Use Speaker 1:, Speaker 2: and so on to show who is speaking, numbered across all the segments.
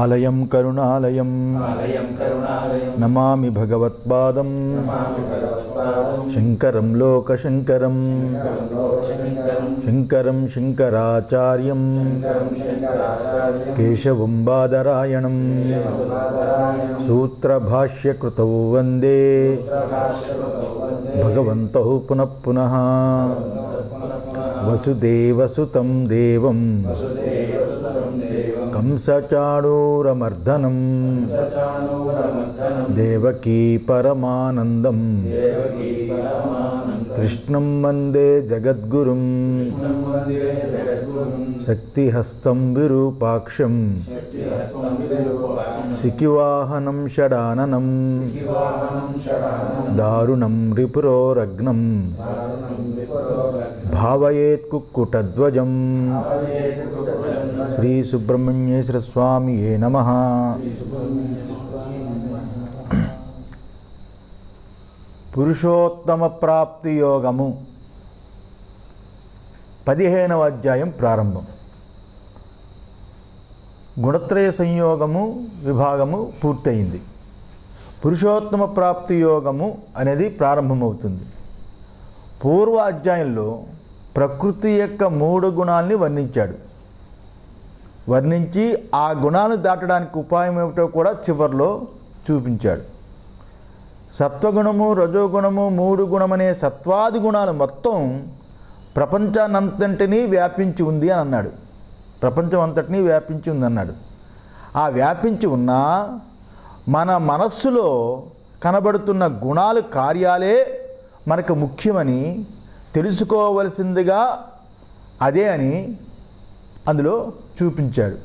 Speaker 1: ఆలయం కరుణాలయం నమామి భగవత్పాదం శంకరం లోకశంకరం శంకరం శంకరాచార్యం కేశవం బాదరాయణం సూత్రభాష్యకృతౌ వందే భగవంతౌ పునః పునః వసుదేవసుతం దేవం కంసచాణూరమర్దనం దేవకీ పరమానందం కృష్ణం వందే జగద్గురుం శక్తిహస్తం విరూపాక్షం సికివాహనం షడాననం దారుణం రిపురోరగ్నం భావయేత్ కుక్కుటధ్వజం. శ్రీ సుబ్రహ్మణ్యేశ్వర స్వామియే నమః. పురుషోత్తమ ప్రాప్తి యోగము 15వ అధ్యాయం ప్రారంభం. గుణత్రయ సంయోగము విభాగము పూర్తయింది. పురుషోత్తమ ప్రాప్తి యోగము అనేది ప్రారంభమవుతుంది. పూర్వ అధ్యాయంలో ప్రకృతి యొక్క 3 గుణాలని వర్ణించి ఆ గుణాలను దాటడానికి ఉపాయం ఏమిటో కూడా చివరిలో చూపించాడు. సత్వగుణము, రజోగుణము, 3 గుణమనే సత్వాది గుణాలు మొత్తం ప్రపంచానంతటినీ వ్యాపించి ఉంది అని అన్నాడు. ప్రపంచం అంతటినీ వ్యాపించి ఉందన్నాడు. ఆ వ్యాపించి ఉన్న మన మనస్సులో కనబడుతున్న గుణాలు కార్యాలే మనకు ముఖ్యమని తెలుసుకోవలసిందిగా అదే అని అందులో చూపించాడు.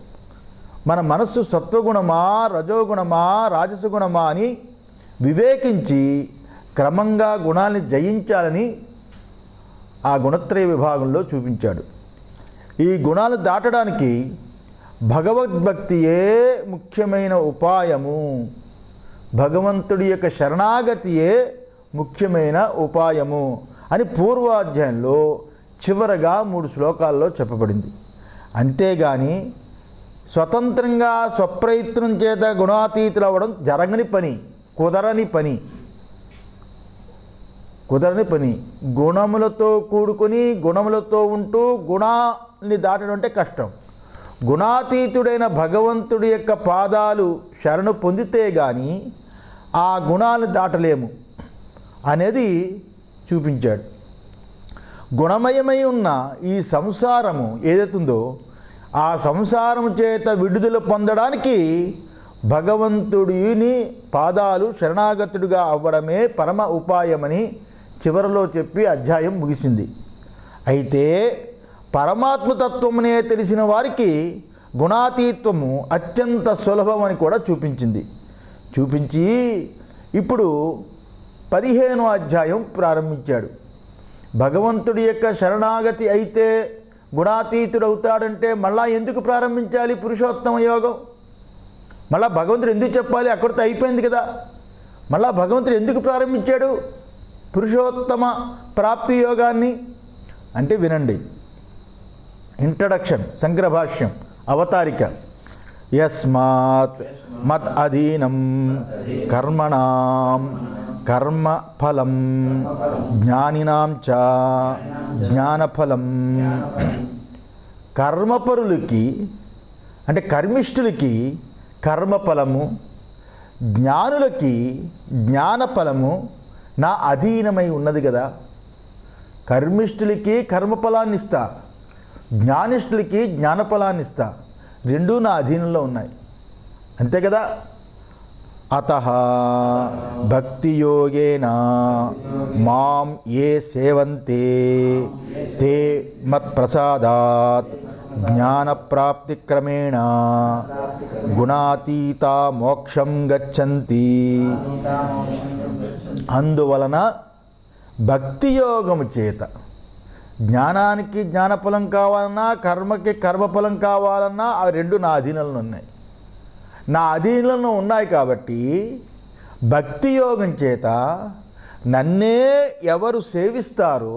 Speaker 1: మన మనస్సు సత్వగుణమా, రజోగుణమా, రాజసగుణమా అని వివేకించి క్రమంగా గుణాన్ని జయించాలని ఆ గుణత్రయ విభాగంలో చూపించాడు. ఈ గుణాలు దాటడానికి భగవద్భక్తియే ముఖ్యమైన ఉపాయము, భగవంతుడి యొక్క శరణాగతియే ముఖ్యమైన ఉపాయము అని పూర్వాధ్యాయంలో చివరగా 3 శ్లోకాల్లో చెప్పబడింది. అంతేగాని స్వతంత్రంగా స్వప్రయత్నం చేత గుణాతీతులు అవ్వడం జరగని పని, కుదరని పని. గుణములతో కూడుకొని గుణములతో ఉంటూ గుణాన్ని దాటడం అంటే కష్టం. గుణాతీతుడైన భగవంతుడి యొక్క పాదాలు శరణు పొందితే కానీ ఆ గుణాలను దాటలేము అనేది చూపించాడు. గుణమయమై ఉన్న ఈ సంసారము ఏదైతుందో ఆ సంసారము చేత విడుదల పొందడానికి భగవంతుడిని పాదాలు శరణాగతుడిగా అవ్వడమే పరమ ఉపాయమని చివరిలో చెప్పి అధ్యాయం ముగిసింది. అయితే పరమాత్మతత్వమునే తెలిసిన వారికి గుణాతీత్వము అత్యంత సులభమని కూడా చూపించి ఇప్పుడు 15వ అధ్యాయం ప్రారంభించాడు. భగవంతుడి యొక్క శరణాగతి అయితే గుణాతీతుడు అవుతాడంటే మళ్ళా ఎందుకు ప్రారంభించాలి పురుషోత్తమ యోగం? మళ్ళా భగవంతుడు ఎందుకు చెప్పాలి? అక్కడితో అయిపోయింది కదా. మళ్ళా భగవంతుడు ఎందుకు ప్రారంభించాడు పురుషోత్తమ ప్రాప్తి యోగాన్ని అంటే వినండి. ఇంట్రడక్షన్, శంకరభాష్యం, అవతారిక. యస్మాత్ మత్ అధీనం కర్మణాం కర్మఫలం జ్ఞానినాం చ జ్ఞానఫలం. కర్మపరులకి అంటే కర్మిష్ఠులకి కర్మఫలము, జ్ఞానులకి జ్ఞానఫలము నా అధీనమై ఉన్నది కదా. కర్మిష్ఠులకి కర్మఫలాన్ని ఇస్తా, జ్ఞానిష్ఠులకి జ్ఞానఫలాన్ని ఇస్తా. రెండూ నా అధీనంలో ఉన్నాయి, అంతే కదా. అతః భక్తియోగేన మాం ఏ సేవంతే తే మత్ప్రసాదాత్ జ్ఞానప్రాప్తిక్రమేణ గుణాతీతా మోక్షం గచ్చంతి. అందువలన భక్తియోగము చేత జ్ఞానానికి జ్ఞానఫలం కావాలన్నా కర్మకి కర్మఫలం కావాలన్నా అవి రెండు నా అధీనంలో ఉన్నాయి. నా అధీనంలో ఉన్నాయి కాబట్టి భక్తి యోగం చేత నన్నే ఎవరు సేవిస్తారో,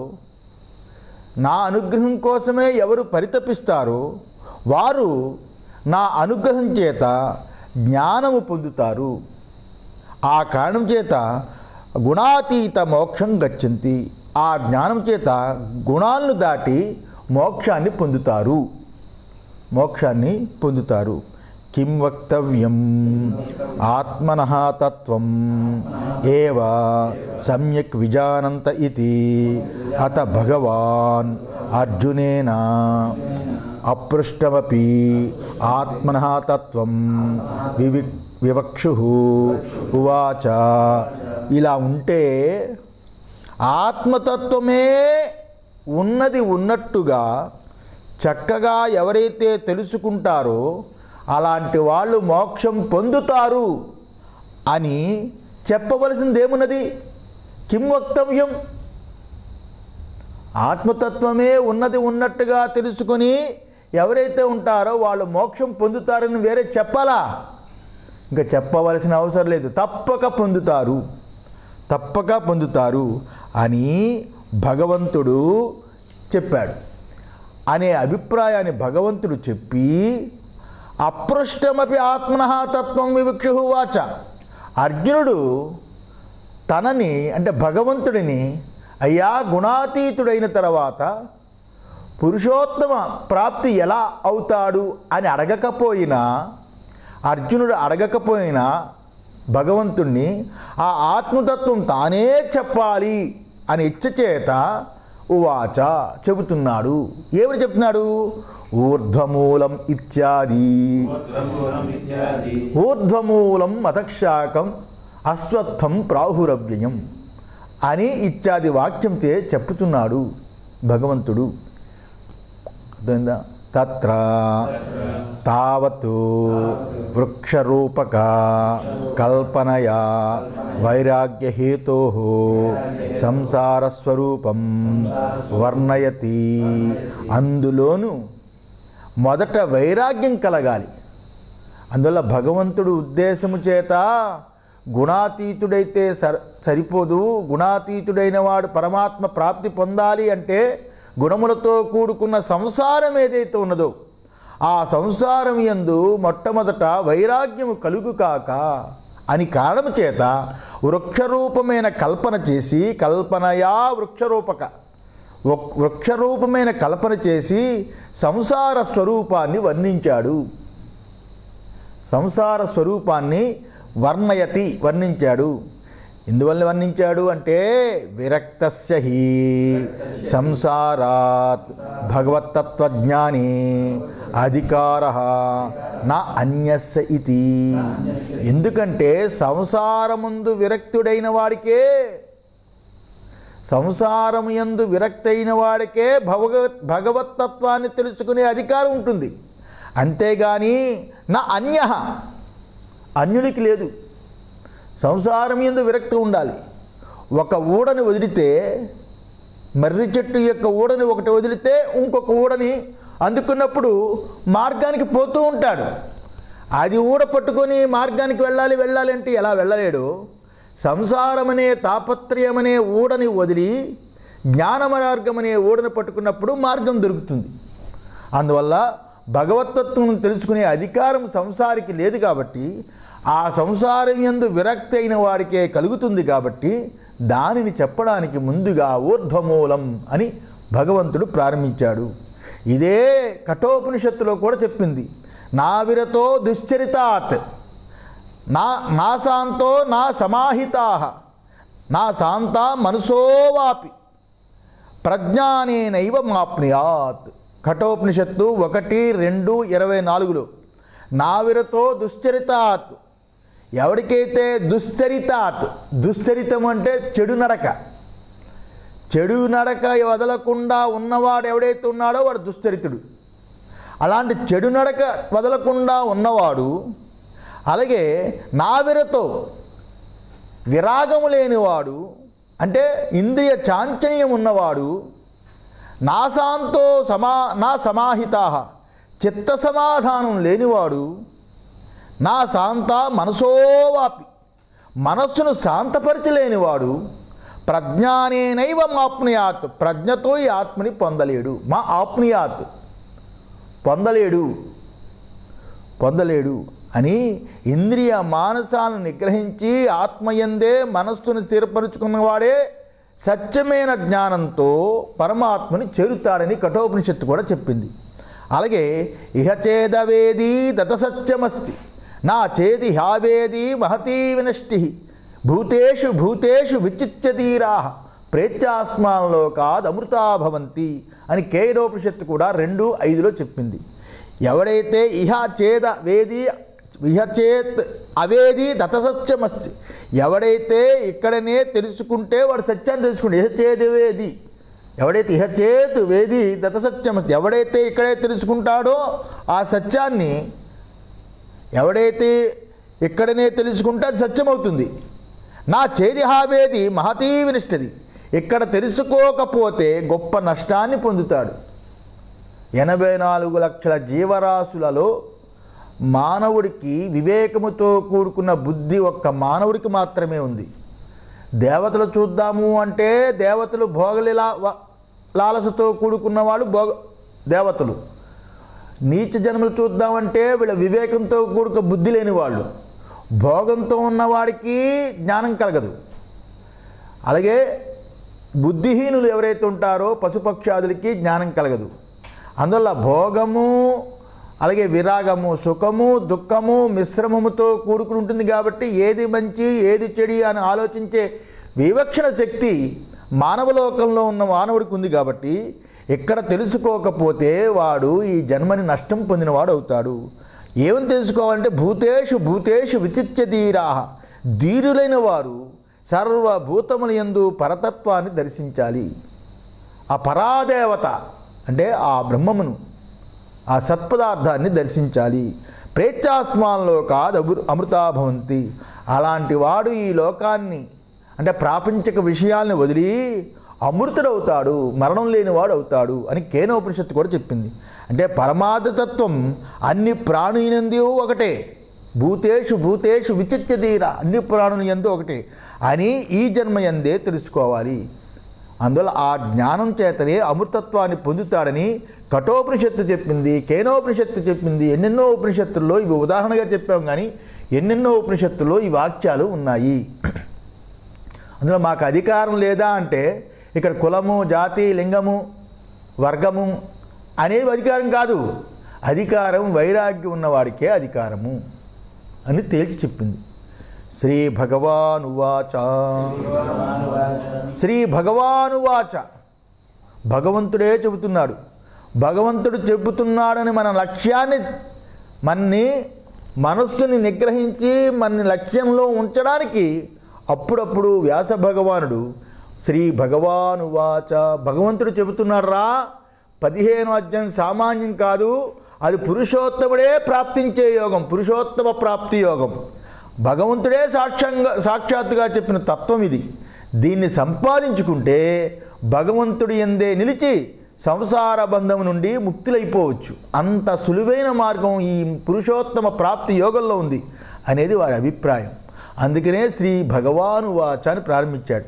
Speaker 1: నా అనుగ్రహం కోసమే ఎవరు పరితపిస్తారో వారు నా అనుగ్రహం చేత జ్ఞానము పొందుతారు. ఆ కారణం చేత గుణాతీత మోక్షం గచ్చంతి. ఆ జ్ఞానం చేత గుణాలను దాటి మోక్షాన్ని పొందుతారు. కిం వక్తవ్యం ఆత్మనః తత్వం ఏవ సమ్యక్ విజానంత ఇతి అత భగవాన్ అర్జునేన అపృష్టమపి ఆత్మనః తత్వం వివక్షుః ఉవాచ. ఇలా ఉంటే ఆత్మతత్వమే ఉన్నది ఉన్నట్టుగా చక్కగా ఎవరైతే తెలుసుకుంటారో అలాంటి వాళ్ళు మోక్షం పొందుతారు అని చెప్పవలసిందేమున్నది? కిం వక్తవ్యం? ఆత్మతత్వమే ఉన్నది ఉన్నట్టుగా తెలుసుకొని ఎవరైతే ఉంటారో వాళ్ళు మోక్షం పొందుతారని వేరే చెప్పాలా? ఇంకా చెప్పవలసిన అవసరం లేదు. తప్పక పొందుతారు అని భగవంతుడు చెప్పాడు అనే అభిప్రాయాన్ని భగవంతుడు చెప్పి అపృష్టమపి ఆత్మనః తత్వం వివక్షుః వాచ. అర్జునుడు తనని అంటే భగవంతుడిని అయ్యా గుణాతీతుడైన తర్వాత పురుషోత్తమ ప్రాప్తి ఎలా అవుతాడు అని అర్జునుడు అడగకపోయినా భగవంతుణ్ణి ఆ ఆత్మతత్వం తానే చెప్పాలి అని ఇచ్చచేత ఉవాచ చెబుతున్నాడు. ఏమని చెప్తున్నాడు? ఊర్ధ్వమూలం ఇత్యాది. ఊర్ధ్వమూలం అధశాకం అశ్వత్థం ప్రాహురవ్యయం అని ఇత్యాది వాక్యంతో చెప్పుతున్నాడు భగవంతుడు. అర్థమైందా? తత్ర తావత్ వృక్షరూపక కల్పనయా వైరాగ్యహేతోః సంసారస్వరూపం వర్ణయతి. అందులోనూ మొదట వైరాగ్యం కలగాలి. అందువల్ల భగవంతుడు ఉద్దేశము చేత గుణాతీతుడైతే సరిపోదు. గుణాతీతుడైన వాడు పరమాత్మ ప్రాప్తి పొందాలి అంటే గుణములతో కూడుకున్న సంసారం ఏదైతే ఉన్నదో ఆ సంసారం యందు మొట్టమొదట వైరాగ్యము కలుగు కాక అని కారణము చేత వృక్షరూపమైన కల్పన చేసి కల్పనయా వృక్షరూపమైన కల్పన చేసి సంసార స్వరూపాన్ని వర్ణించాడు. సంసార స్వరూపాన్ని వర్ణించాడు. ఎందువల్ల వర్ణించాడు అంటే విరక్తస్య హి సంసారాత్ భగవత్తత్వజ్ఞానే అధికారః నా అన్యస్య ఇతి. ఎందుకంటే సంసారముందు విరక్తుడైన వాడికే భగవత్తత్వాన్ని తెలుసుకునే అధికారం ఉంటుంది. అంతేగాని నా అన్యునికి లేదు. సంసారం యందు విరక్తి ఉండాలి. ఒక ఊడని వదిలితే మర్రి చెట్టు యొక్క ఊడని ఒకటి వదిలితే ఇంకొక ఊడని అందుకున్నప్పుడు మార్గానికి పోతూ ఉంటాడు. అది ఊడ పట్టుకొని మార్గానికి వెళ్ళాలి అంటే ఎలా వెళ్ళలేడు. సంసారమనే తాపత్రయమనే ఊడని వదిలి జ్ఞాన మార్గమనే ఊడని పట్టుకున్నప్పుడు మార్గం దొరుకుతుంది. అందువల్ల భగవతత్వం తెలుసుకునే అధికారం సంసారికి లేదు కాబట్టి ఆ సంసారం యందు విరక్తి అయిన వాడికే కలుగుతుంది కాబట్టి దానిని చెప్పడానికి ముందుగా ఊర్ధ్వమూలం అని భగవంతుడు ప్రారంభించాడు. ఇదే కఠోపనిషత్తులో కూడా చెప్పింది. నా విరతో దుశ్చరితాత్ నా శాంతో నా సమాహితాః నా శాంత మనసోవాపి ప్రజ్ఞానేనైవ మాప్నుయాత్. కఠోపనిషత్తు 1:2:24లో నా విరతో దుశ్చరితాత్. ఎవరికైతే దుశ్చరితం అంటే చెడు నడక వదలకుండా ఉన్నవాడు ఎవడైతే ఉన్నాడో వాడు దుశ్చరితుడు. అలాంటి చెడు నడక వదలకుండా ఉన్నవాడు, అలాగే నావిరతో విరాగము లేనివాడు అంటే ఇంద్రియ చాంచల్యం ఉన్నవాడు, నాశాంతో నా సమాహితాః చిత్త సమాధానం లేనివాడు, నా శాంత మనసోవాపి మనస్సును శాంతపరచలేనివాడు, ప్రజ్ఞానేనైవ మాప్నుయాత్ ప్రజ్ఞతో ఈ ఆత్మని పొందలేడు. పొందలేడు. పొందలేడు అని ఇంద్రియ మానసాలను నిగ్రహించి ఆత్మయందే మనస్సును స్థిరపరుచుకున్నవాడే సత్యమైన జ్ఞానంతో పరమాత్మని చేరుతాడని కఠోపనిషత్తు కూడా చెప్పింది. అలాగే ఇహచేదవేది దతసత్యమస్తి నా చేది హ్యావేది మహతీ వినష్టి భూతేషు భూతేషు విచిత్యతీరా ప్రేత్యాస్మాన్లోకాద్ అమృతా భవంతి అని కేనోపనిషత్తు కూడా 2:5లో చెప్పింది. ఎవడైతే ఇహచేత్ అవేది దతసత్యమస్తి, ఎవడైతే ఇక్కడనే తెలుసుకుంటే వాడు సత్యాన్ని తెలుసుకుంటే ఇహచేదవేది, ఎవడైతే ఇహచేత్ వేది దతసత్యమస్తి, ఎవడైతే ఇక్కడే తెలుసుకుంటాడో ఆ సత్యాన్ని ఎవడైతే ఇక్కడనే తెలుసుకుంటే అది సత్యమవుతుంది. నా చేదిహావేది మహతీ వినిష్టది, ఇక్కడ తెలుసుకోకపోతే గొప్ప నష్టాన్ని పొందుతాడు. 84 లక్షల జీవరాశులలో మానవుడికి వివేకముతో కూడుకున్న బుద్ధి ఒక్క మానవుడికి మాత్రమే ఉంది. దేవతలు చూద్దాము అంటే దేవతలు లాలసతో కూడుకున్న వాళ్ళు దేవతలు. నీచ జన్మలు చూద్దామంటే వీళ్ళ వివేకంతో కూడుక బుద్ధి లేని వాళ్ళు. భోగంతో ఉన్నవాడికి జ్ఞానం కలగదు. అలాగే బుద్ధిహీనులు ఎవరైతే ఉంటారో పశుపక్షాదులకి జ్ఞానం కలగదు. అందువల్ల భోగము అలాగే విరాగము సుఖము దుఃఖము మిశ్రమముతో కూడుకుని ఉంటుంది. కాబట్టి ఏది మంచి ఏది చెడు అని ఆలోచించే వివక్షణ శక్తి మానవలోకంలో ఉన్న మానవుడికి ఉంది. కాబట్టి ఇక్కడ తెలుసుకోకపోతే వాడు ఈ జన్మని నష్టం పొందినవాడు అవుతాడు. ఏమని తెలుసుకోవాలంటే భూతేషు భూతేషు విచిత్యధీరా, ధీరులైన వారు సర్వభూతముల యందు పరతత్వాన్ని దర్శించాలి. ఆ పరాదేవత అంటే ఆ బ్రహ్మమును ఆ సత్పదార్థాన్ని దర్శించాలి. ప్రేత్యాస్మాన్లోకాద్ అమృతా భవంతి, అలాంటి వాడు ఈ లోకాన్ని అంటే ప్రాపంచిక విషయాల్ని వదిలి అమృతుడవుతాడు, మరణం లేనివాడు అవుతాడు అని కేనోపనిషత్తు కూడా చెప్పింది. అంటే పరమార్థతత్వం అన్ని ప్రాణులందు ఒకటే, భూతేషు భూతేషు విచిత్యధీర, అన్ని ప్రాణుల యందు ఒకటే అని ఈ జన్మ యందే తెలుసుకోవాలి. అందువల్ల ఆ జ్ఞానం చేతనే అమృతత్వాన్ని పొందుతాడని కఠోపనిషత్తు చెప్పింది, కేనోపనిషత్తు చెప్పింది. ఎన్నెన్నో ఉపనిషత్తుల్లో ఇవి ఉదాహరణగా చెప్పాం, కానీ ఎన్నెన్నో ఉపనిషత్తుల్లో ఈ వాక్యాలు ఉన్నాయి. అందులో మాకు అధికారం లేదా అంటే ఇక్కడ కులము జాతి లింగము వర్గము అనేది అధికారం కాదు. అధికారం వైరాగ్యం ఉన్నవాడికే అధికారము అని తేల్చి చెప్పింది. శ్రీ భగవానువాచ శ్రీ భగవానువాచ, భగవంతుడే చెబుతున్నాడు. భగవంతుడు చెబుతున్నాడని మన లక్ష్యాన్ని మనస్సుని నిగ్రహించి మన లక్ష్యంలో ఉంచడానికి అప్పుడప్పుడు వ్యాస భగవానుడు శ్రీ భగవానువాచ, భగవంతుడు చెబుతున్నాడు రా, 15వ అధ్యాయం సామాన్యం కాదు, అది పురుషోత్తముడే ప్రాప్తించే యోగం, పురుషోత్తమ ప్రాప్తి యోగం. భగవంతుడే సాక్షాత్తుగా చెప్పిన తత్వం ఇది. దీన్ని సంపాదించుకుంటే భగవంతుడి యందే నిలిచి సంసార బంధం నుండి ముక్తులైపోవచ్చు. అంత సులువైన మార్గం ఈ పురుషోత్తమ ప్రాప్తి యోగంలో ఉంది అనేది వారి అభిప్రాయం. అందుకనే శ్రీ భగవానువాచ అని ప్రారంభించాడు.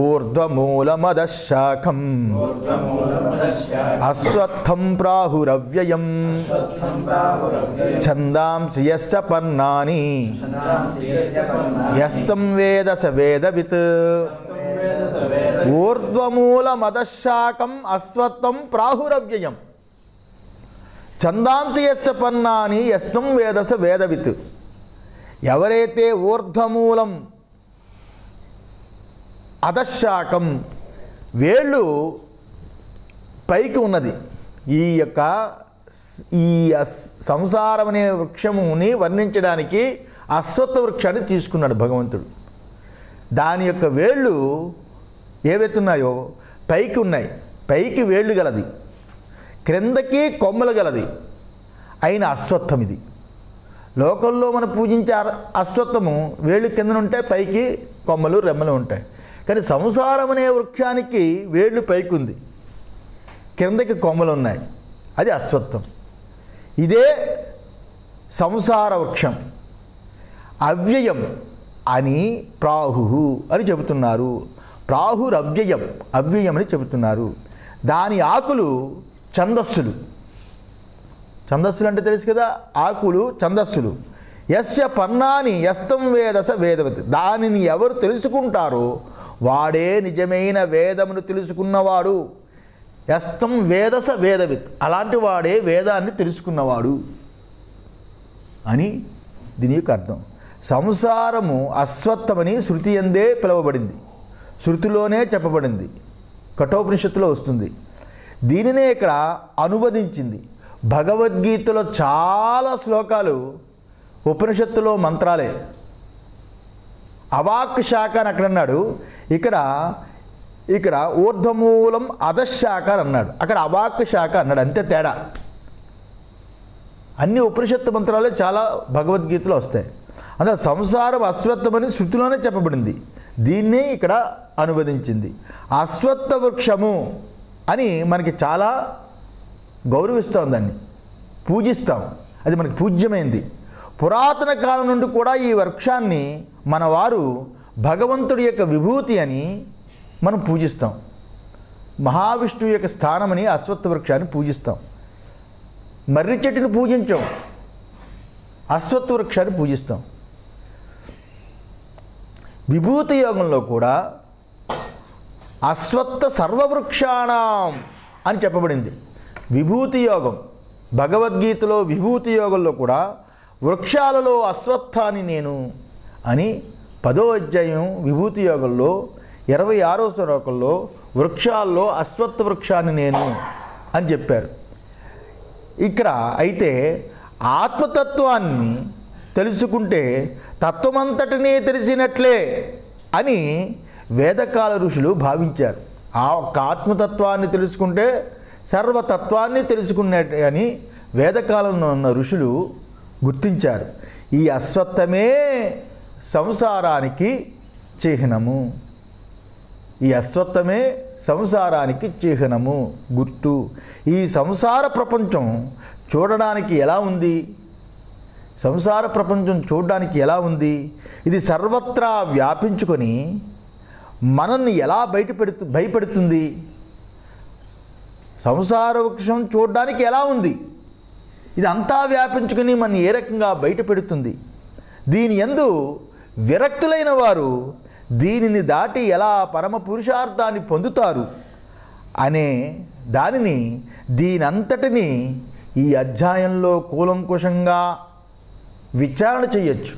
Speaker 1: ఊర్ధ్వమూలమదశాఖం అశ్వత్థం ప్రాహురవ్యయం ఛందాంసి యస్య పర్ణాని యస్తం వేద స వేదవిత్. ఊర్ధ్వమూలమదశాఖం అశ్వత్థం ప్రాహురవ్యయం ఛందాంసి యస్య పర్ణాని యస్తం వేద స వేదవిత్. ఎవరైతే ఊర్ధ్వమూలం అధశాఖం వేళ్ళు పైకి ఉన్నది, ఈ సంసారం అనే వృక్షముని వర్ణించడానికి అశ్వత్థ వృక్షాన్ని తీసుకున్నాడు భగవంతుడు. దాని యొక్క వేళ్ళు ఏవైతున్నాయో పైకి ఉన్నాయి, పైకి వేళ్ళు గలది, క్రిందకి కొమ్మలు గలది అయిన అశ్వత్థం ఇది. లోకంలో మనం పూజించే అశ్వత్థము వేళ్ళు కిందన ఉంటాయి, పైకి కొమ్మలు రెమ్మలు ఉంటాయి. కానీ సంసారం అనే వృక్షానికి వేళ్ళు పైకి ఉంది, కిందకి కొమ్మలు ఉన్నాయి, అది అశ్వత్థం. ఇదే సంసార వృక్షం. అవ్యయం అని ప్రాహు అని చెబుతున్నారు. ప్రాహురవ్యయం, అవ్యయం అని చెబుతున్నారు. దాని ఆకులు ఛందస్సులు. ఛందస్సులు అంటే తెలుసు కదా, ఆకులు ఛందస్సులు. యస్య పర్ణాని యస్తం వేదస వేదవతి, దానిని ఎవరు తెలుసుకుంటారో వాడే నిజమైన వేదమును తెలుసుకున్నవాడు. యస్తం వేదస వేదవిత్, అలాంటి వాడే వేదాన్ని తెలుసుకున్నవాడు అని దీని యొక్క అర్థం. సంసారము అశ్వత్థమని శృతి యందే పిలువబడింది, శృతిలోనే చెప్పబడింది, కఠోపనిషత్తులో వస్తుంది. దీనినే ఇక్కడ అనువదించింది. భగవద్గీతలో చాలా శ్లోకాలు ఉపనిషత్తులో మంత్రాలే. అవాక్ శాఖ అని అక్కడ అన్నాడు, ఇక్కడ ఊర్ధ్వమూలం అధశాఖ అని అన్నాడు, అక్కడ అవాక్ శాఖ అన్నాడు, అంతే తేడా. అన్ని ఉపనిషత్తు మంత్రాలే చాలా భగవద్గీతలో వస్తాయి. అందులో సంసారం అశ్వత్థమని శృతిలోనే చెప్పబడింది, దీన్నే ఇక్కడ అనువదించింది. అశ్వత్థ వృక్షము అని మనకి చాలా గౌరవిస్తాం, దాన్ని పూజిస్తాం, అది మనకి పూజ్యమైంది. పురాతన కాలం నుండి కూడా ఈ వృక్షాన్ని మన వారు భగవంతుడి యొక్క విభూతి అని మనం పూజిస్తాం. మహావిష్ణువు యొక్క స్థానమని అశ్వత్థ వృక్షాన్ని పూజిస్తాం. మర్రి చెట్టుని పూజించాం, అశ్వత్థ వృక్షాన్ని పూజిస్తాం. విభూతి యోగంలో కూడా అశ్వత్థ సర్వవృక్షాణం అని చెప్పబడింది. విభూతి యోగం భగవద్గీతలో విభూతి యోగంలో కూడా వృక్షాలలో అశ్వత్థాన్ని నేను అని 10వ అధ్యాయం విభూతి యోగంలో 26వ శ్లోకంలో వృక్షాల్లో అశ్వత్థ వృక్షాన్ని నేను అని చెప్పారు. ఇక్కడ అయితే ఆత్మతత్వాన్ని తెలుసుకుంటే తత్వమంతటినీ తెలిసినట్లే అని వేదకాల ఋషులు భావించారు. ఆ ఒక్క ఆత్మతత్వాన్ని తెలుసుకుంటే సర్వతత్వాన్ని తెలుసుకున్నట్టు అని వేదకాలంలో ఉన్న ఋషులు గుర్తించారు. ఈ అశ్వత్థమే సంసారానికి చిహ్నము, ఈ అశ్వత్థమే సంసారానికి చిహ్నము, గుర్తు. ఈ సంసార ప్రపంచం చూడడానికి ఎలా ఉంది? సంసార ప్రపంచం చూడడానికి ఎలా ఉంది? ఇది సర్వత్రా వ్యాపించుకొని మనల్ని ఎలా భయపెడుతుంది? సంసార వృక్షం చూడడానికి ఎలా ఉంది? ఇది అంతా వ్యాపించుకొని మన ఏ రకంగా బయటపెడుతుంది? దీని యందు విరక్తులైన వారు దీనిని దాటి ఎలా పరమ పురుషార్థాన్ని పొందుతారు అనే దానిని దీనంతటిని ఈ అధ్యాయంలో కూలంకుషంగా విచారణ చేయొచ్చు.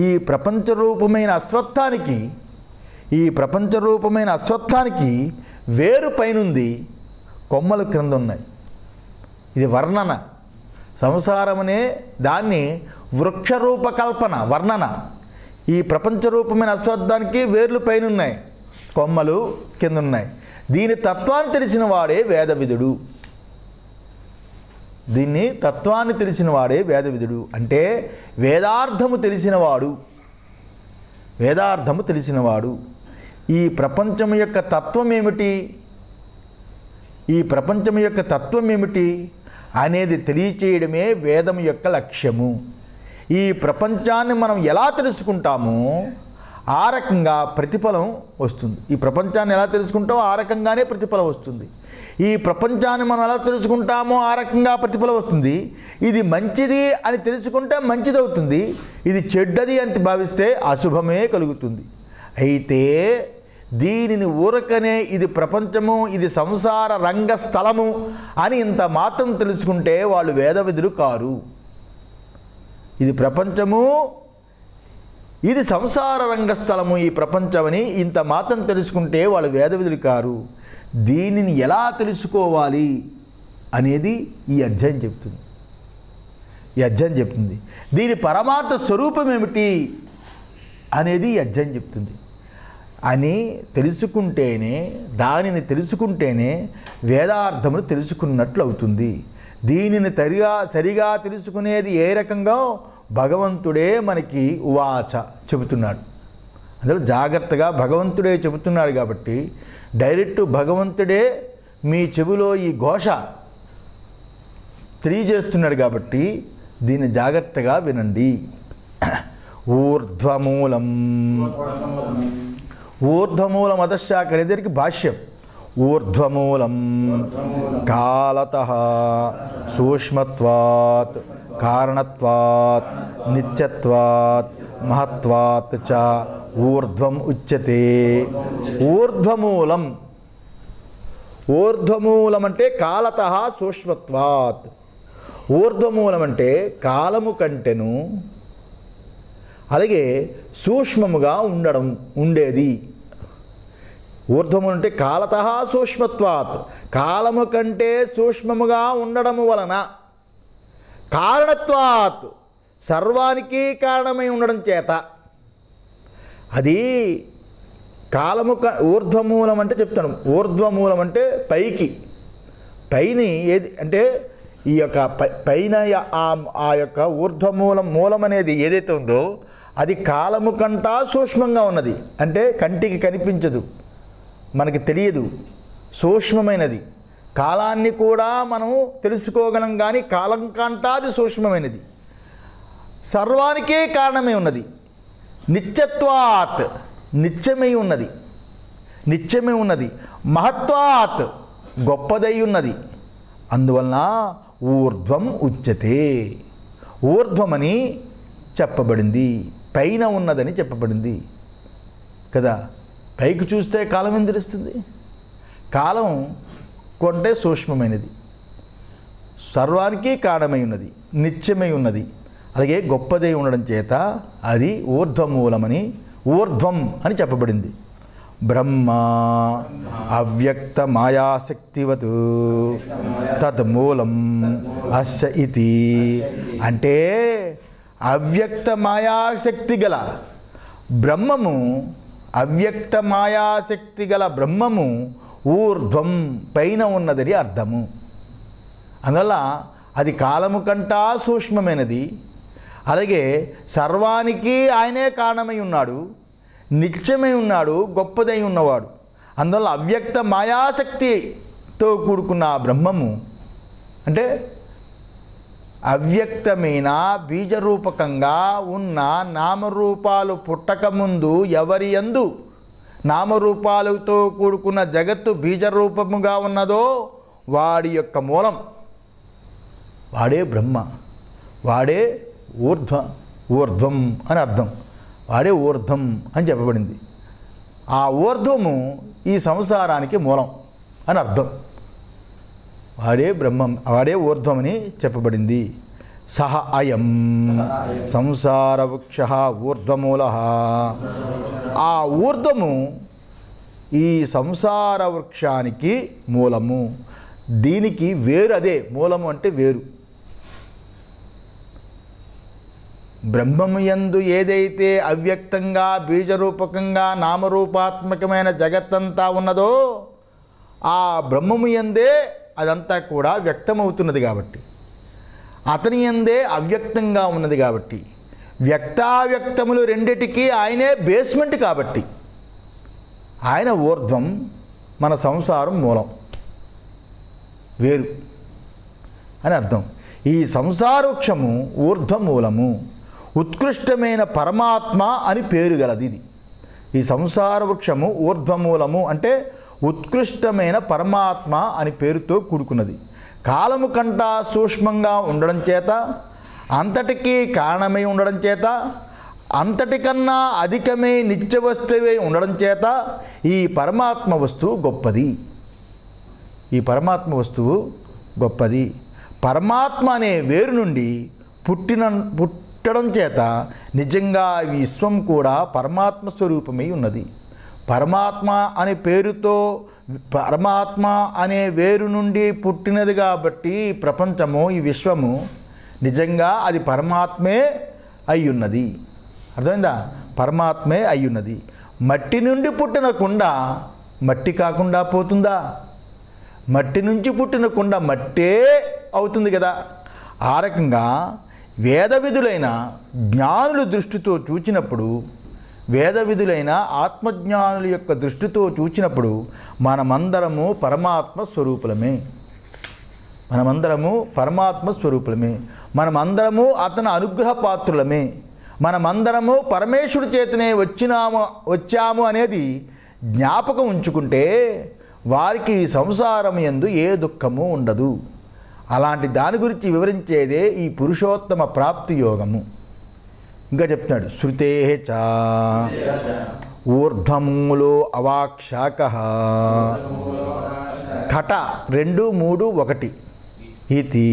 Speaker 1: ఈ ప్రపంచ రూపమైన అశ్వత్థానికి వేరు పైనుంది, కొమ్మలు క్రింద ఉన్నాయి. ఇది వర్ణన. సంసారం అనే దాన్ని వృక్షరూపకల్పన, వర్ణన. ఈ ప్రపంచ రూపమైన అశ్వత్థానికి వేర్లు పైన ఉన్నాయి, కొమ్మలు కింద ఉన్నాయి. దీని తత్వాన్ని తెలిసిన వాడే వేదవిదుడు. దీన్ని తత్వాన్ని తెలిసిన వాడే వేదవిదుడు అంటే వేదార్థము తెలిసినవాడు. ఈ ప్రపంచం యొక్క తత్వం ఏమిటి అనేది తెలియచేయడమే వేదం యొక్క లక్ష్యము. ఈ ప్రపంచాన్ని మనం ఎలా తెలుసుకుంటామో ఆ రకంగా ప్రతిఫలం వస్తుంది. ఈ ప్రపంచాన్ని ఎలా తెలుసుకుంటామో ఆ రకంగానే ప్రతిఫలం వస్తుంది. ఈ ప్రపంచాన్ని మనం ఎలా తెలుసుకుంటామో ఆ రకంగా ప్రతిఫలం వస్తుంది. ఇది మంచిది అని తెలుసుకుంటే మంచిదవుతుంది, ఇది చెడ్డది అని భావిస్తే అశుభమే కలుగుతుంది. అయితే దీనిని ఊరకనే ఇది ప్రపంచము, ఇది సంసార రంగ స్థలము అని ఇంత మాత్రం తెలుసుకుంటే వాళ్ళు వేదవిధులు కారు. ఇది ప్రపంచము, ఇది సంసార రంగస్థలము, ఈ ప్రపంచమని ఇంత మాత్రం తెలుసుకుంటే వాళ్ళు వేదవిధులు కారు. దీనిని ఎలా తెలుసుకోవాలి అనేది ఈ అధ్యాయం చెప్తుంది. దీని పరమార్థ స్వరూపం ఏమిటి అనేది ఈ అధ్యాయం చెప్తుంది. అని దానిని తెలుసుకుంటేనే వేదార్థమును తెలుసుకున్నట్లు అవుతుంది. దీనిని సరిగా తెలుసుకునేది ఏ రకంగా భగవంతుడే మనకి ఉవాచ చెబుతున్నాడు. అందులో జాగ్రత్తగా భగవంతుడే చెబుతున్నాడు కాబట్టి డైరెక్ట్ భగవంతుడే మీ చెవిలో ఈ ఘోష తెలియజేస్తున్నాడు కాబట్టి దీన్ని జాగ్రత్తగా వినండి. ఊర్ధ్వమూలం అధశాఖ అనేదానికి భాష్యం. ఊర్ధ్వమూలం కాలతః సూక్ష్మత్వాత్ కారణత్వాత్ నిత్యత్వాత్ మహత్వాత్ చ ఊర్ధ్వం ఉచ్యతే. ఊర్ధ్వమూలం, ఊర్ధ్వమూలం అంటే కాలతః సూక్ష్మత్వాత్. ఊర్ధ్వమూలం అంటే కాలము కంటెను అలాగే సూక్ష్మముగా ఉండేది. ఊర్ధ్వము అంటే కాలతః సూక్ష్మత్వాత్, కాలము కంటే సూక్ష్మముగా ఉండడము వలన, కారణత్వాత్ సర్వానికి కారణమై ఉండడం చేత. అది కాలము ఊర్ధ్వమూలం అంటే చెప్తాను. ఊర్ధ్వమూలం అంటే పైకి, పైని ఏది అంటే ఈ యొక్క పైన ఆ యొక్క మూలం అనేది ఏదైతే ఉందో అది కాలము కంటా సూక్ష్మంగా ఉన్నది. అంటే కంటికి కనిపించదు, మనకి తెలియదు, సూక్ష్మమైనది. కాలాన్ని కూడా మనం తెలుసుకోగలం కానీ కాలం కంటా అది సూక్ష్మమైనది, సర్వానికే కారణమై ఉన్నది. నిత్యత్వాత్ నిత్యమై ఉన్నది, నిత్యమై ఉన్నది. మహత్వాత్ గొప్పదై ఉన్నది. అందువలన ఊర్ధ్వం ఉచ్యతే, ఊర్ధ్వమని చెప్పబడింది, పైన ఉన్నదని చెప్పబడింది కదా. పైకి చూస్తే కాలం ఏం తెలుస్తుంది? కాలం కొంటే సూక్ష్మమైనది, సర్వానికి కారణమై ఉన్నది, నిత్యమై ఉన్నది, అలాగే గొప్పదై ఉండడం చేత అది ఊర్ధ్వమూలమని, ఊర్ధ్వం అని చెప్పబడింది. బ్రహ్మ అవ్యక్త మాయాశక్తివత్ తద్మూలం అస్య ఇతి. అంటే అవ్యక్త మాయాశక్తి గల బ్రహ్మము, అవ్యక్త మాయాశక్తి గల బ్రహ్మము ఊర్ధ్వం పైన ఉన్నదని అర్థము. అందువల్ల అది కాలము కంటా సూక్ష్మమైనది, అలాగే సర్వానికి ఆయనే కారణమై ఉన్నాడు, నిత్యమై ఉన్నాడు, గొప్పదై ఉన్నవాడు. అందువల్ల అవ్యక్త మాయాశక్తితో కూడుకున్న ఆ బ్రహ్మము అంటే అవ్యక్తమైన బీజరూపకంగా ఉన్న నామరూపాలు పుట్టకముందు ఎవరి యందు నామరూపాలతో కూడుకున్న జగత్తు బీజరూపముగా ఉన్నదో వాడి యొక్క మూలం, వాడే బ్రహ్మ, వాడే ఊర్ధ్వం అని అర్థం, వాడే ఊర్ధ్వం అని చెప్పబడింది. ఆ ఊర్ధ్వము ఈ సంసారానికి మూలం అని అర్థం. వాడే బ్రహ్మం, వాడే ఊర్ధ్వమని చెప్పబడింది. సహ అయం సంసార వృక్ష ఊర్ధ్వమూల. ఆ ఊర్ధ్వము ఈ సంసార వృక్షానికి మూలము, దీనికి వేరు. అదే మూలము అంటే వేరు. బ్రహ్మము యందు ఏదైతే అవ్యక్తంగా బీజరూపకంగా నామరూపాత్మకమైన జగత్తంతా ఉన్నదో ఆ బ్రహ్మము యందే అదంతా కూడా వ్యక్తమవుతున్నది. కాబట్టి అతని యందే అవ్యక్తంగా ఉన్నది. కాబట్టి వ్యక్తావ్యక్తములు రెండిటికి ఆయనే బేస్మెంట్. కాబట్టి ఆయన ఊర్ధ్వం, మన సంసారం మూలం, వేరు అని అర్థం. ఈ సంసార వృక్షము ఊర్ధ్వమూలము, ఉత్కృష్టమైన పరమాత్మ అని పేరు గలది. ఇది ఈ సంసార వృక్షము ఊర్ధ్వమూలము అంటే ఉత్కృష్టమైన పరమాత్మ అని పేరుతో కూడుకున్నది. కాలము కంటా సూక్ష్మంగా ఉండడం చేత, అంతటికీ కారణమై ఉండడం చేత, అంతటికన్నా అధికమే నిత్య వస్తువై ఉండడం చేత ఈ పరమాత్మ వస్తువు గొప్పది. ఈ పరమాత్మ వస్తువు గొప్పది. పరమాత్మ అనే వేరు నుండి పుట్టడం చేత నిజంగా విశ్వం కూడా పరమాత్మ స్వరూపమై ఉన్నది. పరమాత్మ అనే పేరుతో, పరమాత్మ అనే వేరు నుండి పుట్టినది కాబట్టి ప్రపంచము, ఈ విశ్వము నిజంగా అది పరమాత్మే అయ్యున్నది. అర్థమైందా? పరమాత్మే అయ్యున్నది. మట్టి నుండి పుట్టిన కుండ మట్టి కాకుండా పోతుందా? మట్టి నుంచి పుట్టిన కుండ మట్టే అవుతుంది కదా. ఆ రకంగా వేద విధులైన జ్ఞానుల దృష్టితో చూచినప్పుడు, వేద విధులైన ఆత్మజ్ఞానుల యొక్క దృష్టితో చూచినప్పుడు మనమందరము పరమాత్మ స్వరూపులమే. మనమందరము పరమాత్మ స్వరూపులమే. మనమందరము అతని అనుగ్రహ పాత్రులమే. మనమందరము పరమేశ్వరుడి చేతనే వచ్చాము అనేది జ్ఞాపకం ఉంచుకుంటే వారికి ఈ సంసారం యందు ఏ దుఃఖము ఉండదు. అలాంటి దాని గురించి వివరించేదే ఈ పురుషోత్తమ ప్రాప్తి యోగము. ఇంకా చెప్తున్నాడు, శృతే చ ఊర్ధ్వమూలో అవాక్షాక ఘట 2, 3, 1 ఇది.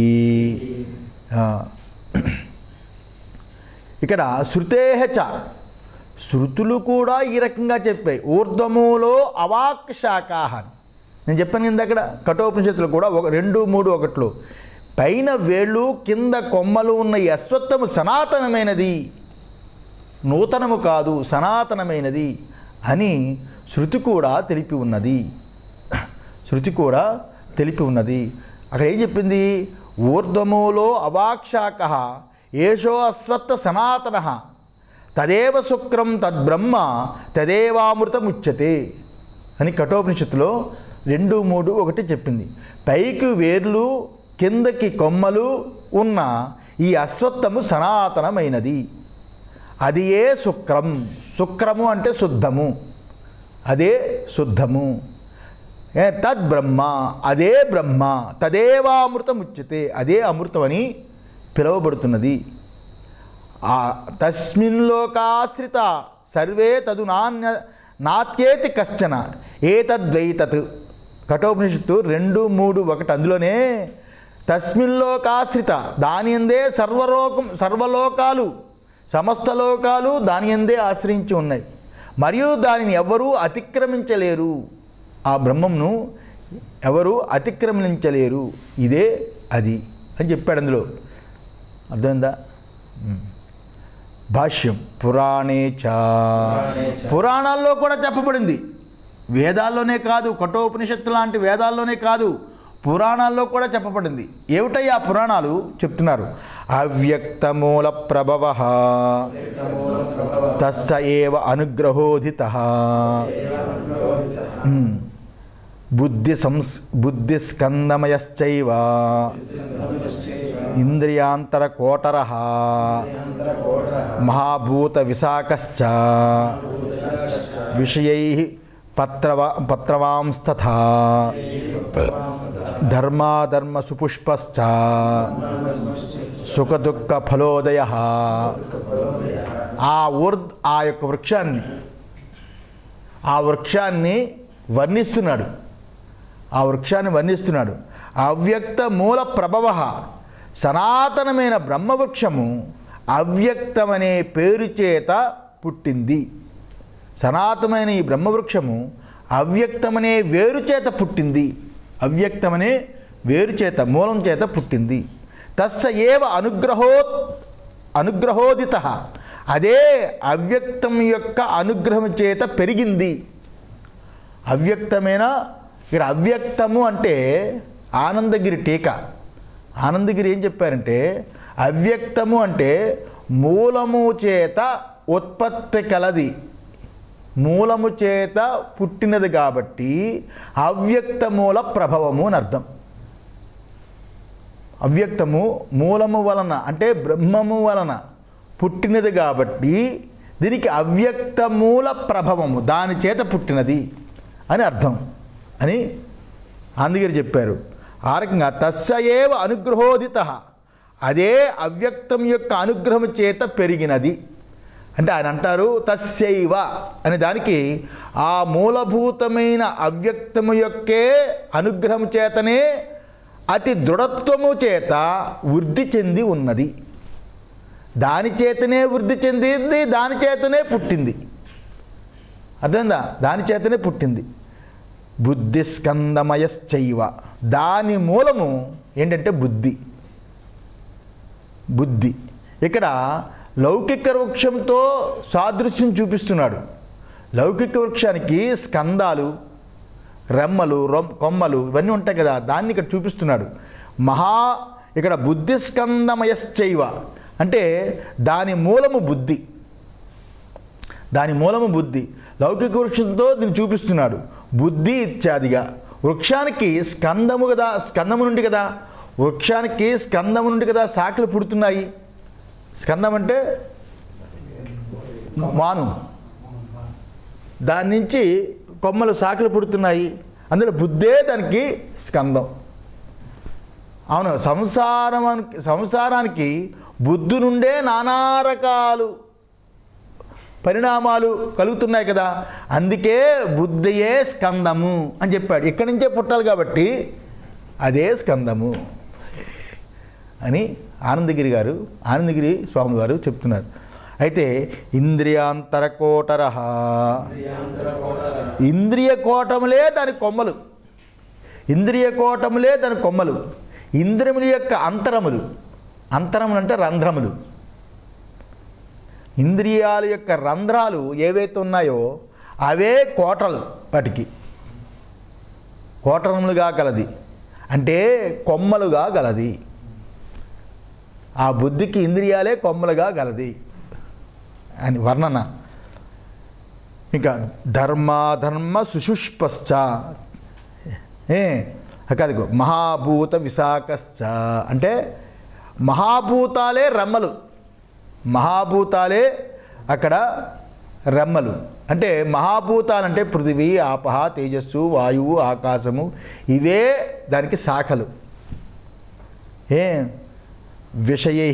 Speaker 1: ఇక్కడ శృతే చ శృతులు కూడా ఈ రకంగా చెప్పాయి. ఊర్ధ్వమూలో అవాక్ శాఖ నేను చెప్పాను కింద అక్కడ కఠోపనిషత్తులు కూడా 2, 3, 1 పైన వేళ్ళు కింద కొమ్మలు ఉన్న ఈ అశ్వత్థము సనాతనమైనది, నూతనము కాదు, సనాతనమైనది అని శృతి కూడా తెలిపి ఉన్నది. శృతి కూడా తెలిపి ఉన్నది. అక్కడ ఏం చెప్పింది? ఊర్ధ్వమూలో అవాక్షాక ఏషో అశ్వత్థ సనాతన తదేవ శుక్రం తద్బ్రహ్మ తదేవామృతముచ్యతే అని కఠోపనిషత్తులో 2, 3, 1 చెప్పింది. పైకి వేర్లు కిందకి కొమ్మలు ఉన్న ఈ అశ్వత్థము సనాతనమైనది, అది ఏ శుక్రం. శుక్రము అంటే శుద్ధము, అదే శుద్ధము. తద్బ్రహ్మ అదే బ్రహ్మ, తదేవామృతముచ్యతే అదే అమృతమని పిలువబడుతున్నది. తస్మిన్ లోకాశ్రిత సర్వే తదు నాత్యేతి కశ్చన ఏతద్వైతత్. కఠోపనిషత్తు 2, 3, 1 అందులోనే తస్మిన్ లోకాశ్రిత దాని యందే సర్వలోకాలు సమస్త లోకాలు దాని యందే ఆశ్రయించి ఉన్నాయి, మరియు దానిని ఎవరూ అతిక్రమించలేరు. ఆ బ్రహ్మంను ఎవరు అతిక్రమించలేరు, ఇదే అది అని చెప్పాడు. అందులో అర్థమైందా? భాష్యం పురాణే చ పురాణాల్లో కూడా చెప్పబడింది. వేదాల్లోనే కాదు, కఠోపనిషత్తు లాంటి వేదాల్లోనే కాదు, పురాణాల్లో కూడా చెప్పబడింది. ఏమిటయ్యా పురాణాలు చెప్తున్నారు? అవ్యక్తమూల ప్రభవ తస్స ఏవ అనుగ్రహోదితః బుద్ధిస్కందమయశ్చైవ ఇంద్రియాంతరకోటరః మహాభూత విశాఖశ్చ విషయైః పత్రవాంస్తథా ధర్మాధర్మ సుపుష్పశ్చ సుఖదుఃఖ ఫలోదయః. ఆ యొక్క వృక్షాన్ని వర్ణిస్తున్నాడు. అవ్యక్త మూల ప్రభవ సనాతనమైన బ్రహ్మవృక్షము అవ్యక్తమనే పేరు చేత పుట్టింది. సనాతనమైన ఈ బ్రహ్మవృక్షము అవ్యక్తమనే వేరు చేత పుట్టింది. అవ్యక్తమనే వేరు చేత మూలం చేత పుట్టింది. తస్స ఏవ అనుగ్రహోదితః అదే అవ్యక్తం యొక్క అనుగ్రహం చేత పెరిగింది. అవ్యక్తమైన ఇక్కడ అవ్యక్తము అంటే ఆనందగిరి టీకా. ఆనందగిరి ఏం చెప్పారంటే అవ్యక్తము అంటే మూలము చేత ఉత్పత్తి కలది, మూలము చేత పుట్టినది కాబట్టి అవ్యక్త మూల ప్రభవము అని అర్థం. అవ్యక్తము మూలము వలన అంటే బ్రహ్మము వలన పుట్టినది కాబట్టి దీనికి అవ్యక్త మూల ప్రభవము, దాని చేత పుట్టినది అని అర్థం అని ఆనందగిరి చెప్పారు. ఆ రకంగా తస్య ఏవ అనుగ్రహోదితః అదే అవ్యక్తం యొక్క అనుగ్రహం చేత పెరిగినది అంటే ఆయన అంటారు తస్యైవ అనే దానికి ఆ మూలభూతమైన అవ్యక్తము యొక్కే అనుగ్రహం చేతనే అతి దృఢత్వము చేత వృద్ధి చెంది ఉన్నది. దాని చేతనే వృద్ధి చెందింది, దాని చేతనే పుట్టింది. అర్థమైందా? దాని చేతనే పుట్టింది. బుద్ధిస్కందమయశ్చైవ దాని మూలము ఏంటంటే బుద్ధి. ఇక్కడ లౌకిక వృక్షంతో సాదృశ్యం చూపిస్తున్నాడు. లౌకిక వృక్షానికి స్కందాలు, రెమ్మలు, కొమ్మలు ఇవన్నీ ఉంటాయి కదా, దాన్ని ఇక్కడ చూపిస్తున్నాడు. ఇక్కడ బుద్ధిస్కందమయశ్చైవ అంటే దాని మూలము బుద్ధి. లౌకిక వృక్షంతో దీన్ని చూపిస్తున్నాడు. బుద్ధి ఇత్యాదిగా వృక్షానికి స్కందము కదా, స్కందము నుండి కదా, వృక్షానికి స్కందము నుండి కదా శాఖలు పుడుతున్నాయి. స్కందం అంటే మాను, దాని నుంచి కొమ్మలు శాఖలు పుడుతున్నాయి. అందులో బుద్ధే దానికి స్కందం. అవును, సంసారానికి బుద్ధి నుండే నానా రకాలు పరిణామాలు కలుగుతున్నాయి కదా, అందుకే బుద్ధియే స్కందము అని చెప్పాడు. ఇక్కడి నుంచే పుట్టాలి కాబట్టి అదే స్కందము అని ఆనందగిరి స్వామి గారు చెప్తున్నారు. అయితే ఇంద్రియాంతరకోటర, ఇంద్రియ కోటములే దాని కొమ్మలు, ఇంద్రియ కోటములే దాని కొమ్మలు, ఇంద్రియముల యొక్క అంతరములు, అంతరములు అంటే రంధ్రములు, ఇంద్రియాల యొక్క రంధ్రాలు ఏవైతే ఉన్నాయో అవే కోటలు, వాటికి కోటరములుగా గలది అంటే కొమ్మలుగా గలది. ఆ బుద్ధికి ఇంద్రియాలే కొమ్మలుగా గలది అని వర్ణన. ఇంకా ధర్మాధర్మ సుషుష్పశ్చ, కాదు మహాభూత విశాఖశ్చ అంటే మహాభూతాలే రెమ్మలు, మహాభూతాలే అక్కడ రెమ్మలు. అంటే మహాభూతాలంటే పృథివీ, ఆపహ, తేజస్సు, వాయువు, ఆకాశము, ఇవే దానికి శాఖలు. విషయై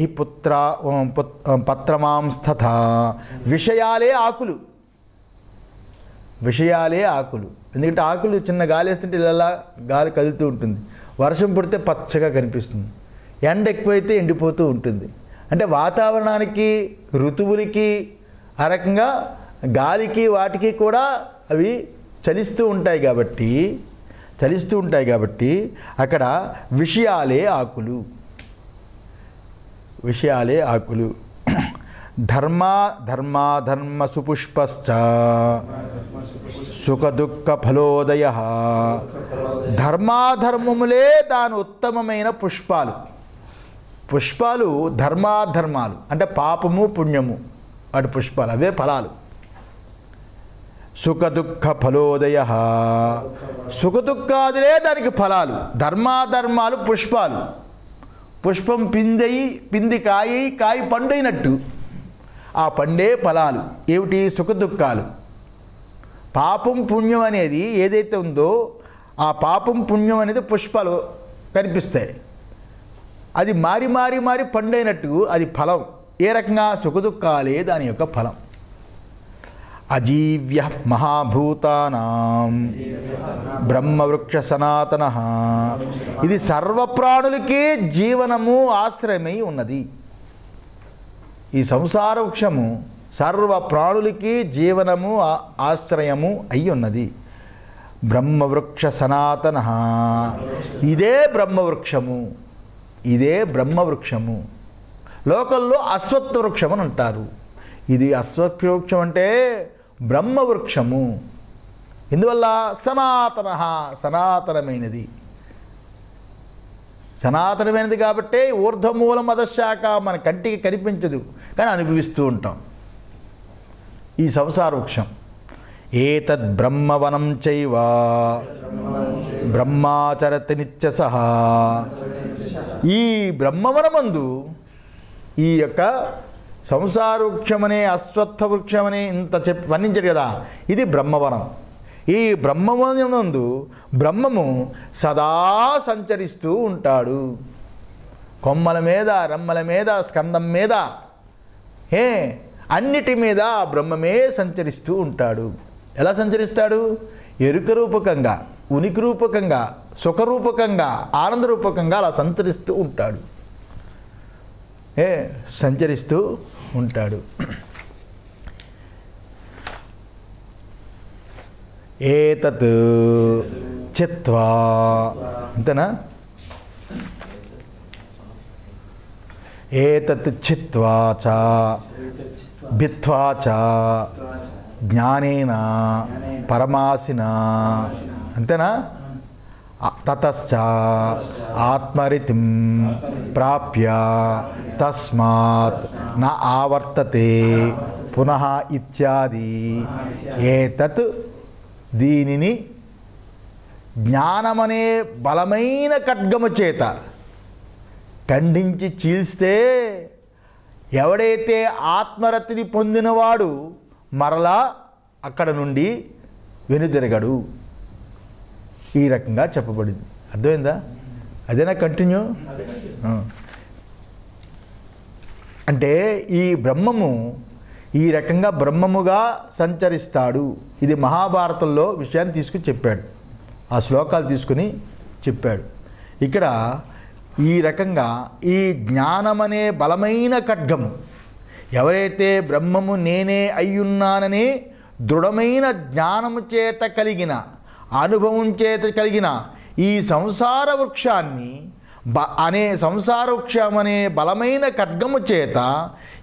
Speaker 1: పత్రమాంస్తథ, విషయాలే ఆకులు, విషయాలే ఆకులు. ఎందుకంటే ఆకులు చిన్న గాలి వేస్తుంటే ఇలా గాలి కదులుతూ ఉంటుంది, వర్షం పడితే పచ్చగా కనిపిస్తుంది, ఎండ ఎక్కువైతే ఎండిపోతూ ఉంటుంది. అంటే వాతావరణానికి, ఋతువులకి, ఆ రకంగా గాలికి వాటికి కూడా అవి చలిస్తూ ఉంటాయి కాబట్టి అక్కడ విషయాలే ఆకులు, విషయాలే ఆకులు. ధర్మ సుపుష్పశ్చ సుఖ దుఃఖ ఫలోదయ, ధర్మాధర్మములే దాని ఉత్తమమైన పుష్పాలు. పుష్పాలు ధర్మాధర్మాలు అంటే పాపము పుణ్యము, వాటి పుష్పాలు అవే ఫలాలు. సుఖ దుఃఖ ఫలోదయ, సుఖ దుఃఖాదులే దానికి ఫలాలు. ధర్మాధర్మాలు పుష్పాలు, పుష్పం పిండి కాయి పండైనట్టు ఆ పండే ఫలాలు ఏమిటి? సుఖ దుఃఖాలు. పాపం పుణ్యం అనేది ఏదైతే ఉందో ఆ పాపం పుణ్యం అనేది పుష్పాలు కనిపిస్తాయి, అది మారి పండైనట్టు అది ఫలం. ఏ రకంగా? సుఖ దుఃఖాలే దాని యొక్క ఫలం. అజీవ్య మహాభూతానాం బ్రహ్మవృక్ష సనాతన, ఇది సర్వప్రాణులకి జీవనము ఆశ్రయమై ఉన్నది. ఈ సంసార వృక్షము సర్వ ప్రాణులకి జీవనము ఆశ్రయము అయి ఉన్నది. బ్రహ్మవృక్ష సనాతన, ఇదే బ్రహ్మవృక్షము, ఇదే బ్రహ్మవృక్షము. లోకంలో అశ్వత్థ వృక్షం అని అంటారు. ఇది అశ్వత్థ వృక్షం అంటే బ్రహ్మవృక్షము. ఇందువల్ల సనాతన, సనాతనమైనది. సనాతనమైనది కాబట్టే ఊర్ధ్వమూల మదశాఖ మన కంటికి కనిపించదు కానీ అనుభవిస్తూ ఉంటాం ఈ సంసార వృక్షం. ఏతద్ బ్రహ్మవనం చైవ బ్రహ్మాచరతి నిత్యసః, ఈ బ్రహ్మవనమందు ఈ యొక్క సంసార వృక్షమనే అశ్వత్థ వృక్షమనే ఇంత వర్ణించాడు కదా, ఇది బ్రహ్మవనం. ఈ బ్రహ్మవనందు బ్రహ్మము సదా సంచరిస్తూ ఉంటాడు. కొమ్మల మీద, రెమ్మల మీద, స్కందం మీద, అన్నిటి మీద బ్రహ్మమే సంచరిస్తూ ఉంటాడు. ఎలా సంచరిస్తాడు? ఎరుక రూపకంగా, ఉనికి రూపకంగా, సుఖరూపకంగా, ఆనంద రూపకంగా అలా సంచరిస్తూ ఉంటాడు, సంచరిస్తూ ఉంటాడు. ఏతత్ చిత్వా, అంతేనా? ఏతత్ చిత్వా చ భిత్వా చ జ్ఞానేన పరమాసిన, అంతేనా? తతశ్చ ఆత్మరితిం ప్రాప్య తస్మాత్ న ఆవర్తతే పునః ఇత్యాది. ఏతత్, దీనిని జ్ఞానమనే బలమైన ఖడ్గము చేత ఖండించి చీల్స్తే ఎవడైతే ఆత్మరతిని పొందినవాడు మరలా అక్కడ నుండి వెనుదిరగడు. ఈ రకంగా చెప్పబడింది. అర్థమైందా? అదేనా కంటిన్యూ? అంటే ఈ బ్రహ్మము ఈ రకంగా బ్రహ్మముగా సంచరిస్తాడు. ఇది మహాభారతంలో విషయాన్ని తీసుకుని చెప్పాడు. ఆ శ్లోకాలు తీసుకుని చెప్పాడు. ఇక్కడ ఈ రకంగా ఈ జ్ఞానమనే బలమైన ఖడ్గము ఎవరైతే బ్రహ్మము నేనే అయ్యున్నాననే దృఢమైన జ్ఞానము చేత కలిగిన అనుభవం చేత కలిగిన ఈ సంసార వృక్షాన్ని సంసార వృక్షం అనే బలమైన ఖడ్గము చేత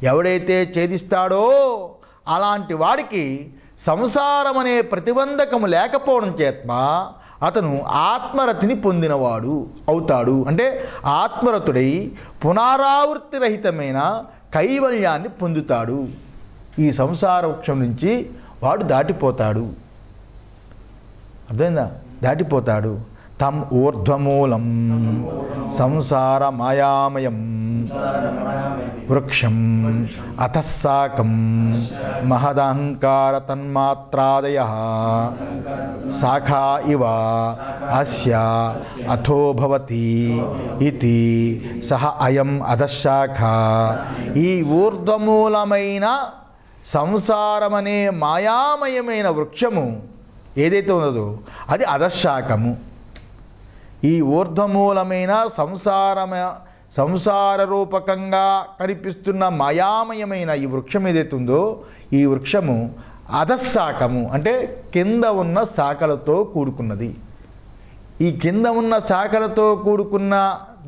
Speaker 1: ఎవడైతే ఛేదిస్తాడో అలాంటి వాడికి సంసారం అనే ప్రతిబంధకము లేకపోవడం చేత అతను ఆత్మరతిని పొందినవాడు అవుతాడు. అంటే ఆత్మరతుడై పునరావృత్తి రహితమైన కైవల్యాన్ని పొందుతాడు. ఈ సంసార వృక్షం నుంచి వాడు దాటిపోతాడు. అర్థమైందా? దాటిపోతాడు. తం ఊర్ధ్వమూలం సంసార మాయామయం వృక్షం అతస్సాకం మహదహంకార తన్మాత్రాదయ శాఖా ఇవ అస్య అథో భవతి ఇతి సహ అయం అధశాఖ. ఈ ఊర్ధ్వమూలమైన సంసారమనే మాయామయమైన వృక్షము ఏదైతే ఉన్నదో అది అధశాఖము. ఈ ఊర్ధ్వమూలమైన సంసార రూపకంగా కనిపిస్తున్న మాయామయమైన ఈ వృక్షం ఏదైతే ఉందో ఈ వృక్షము అధశాఖము అంటే కింద ఉన్న శాఖలతో కూడుకున్నది. ఈ కింద ఉన్న శాఖలతో కూడుకున్న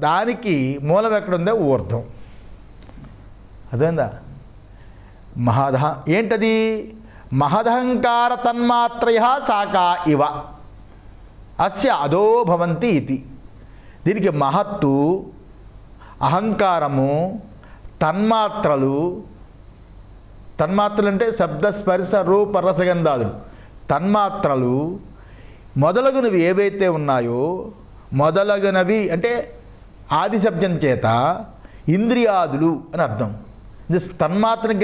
Speaker 1: దానికి మూలం ఎక్కడుందో ఊర్ధ్వం. అదేందా? ఏంటది? మహదహంకార తన్మాత్రయ శాఖా ఇవ అస్య అధో భవంతి ఇది. దీనికి మహత్తు, అహంకారము, తన్మాత్రలు అంటే శబ్ద స్పర్శ రూప రసగంధాదులు తన్మాత్రలు మొదలగునవి ఏవైతే ఉన్నాయో మొదలగునవి అంటే ఆదిశబ్దం చేత ఇంద్రియాదులు అని అర్థం. తన్మాత్రని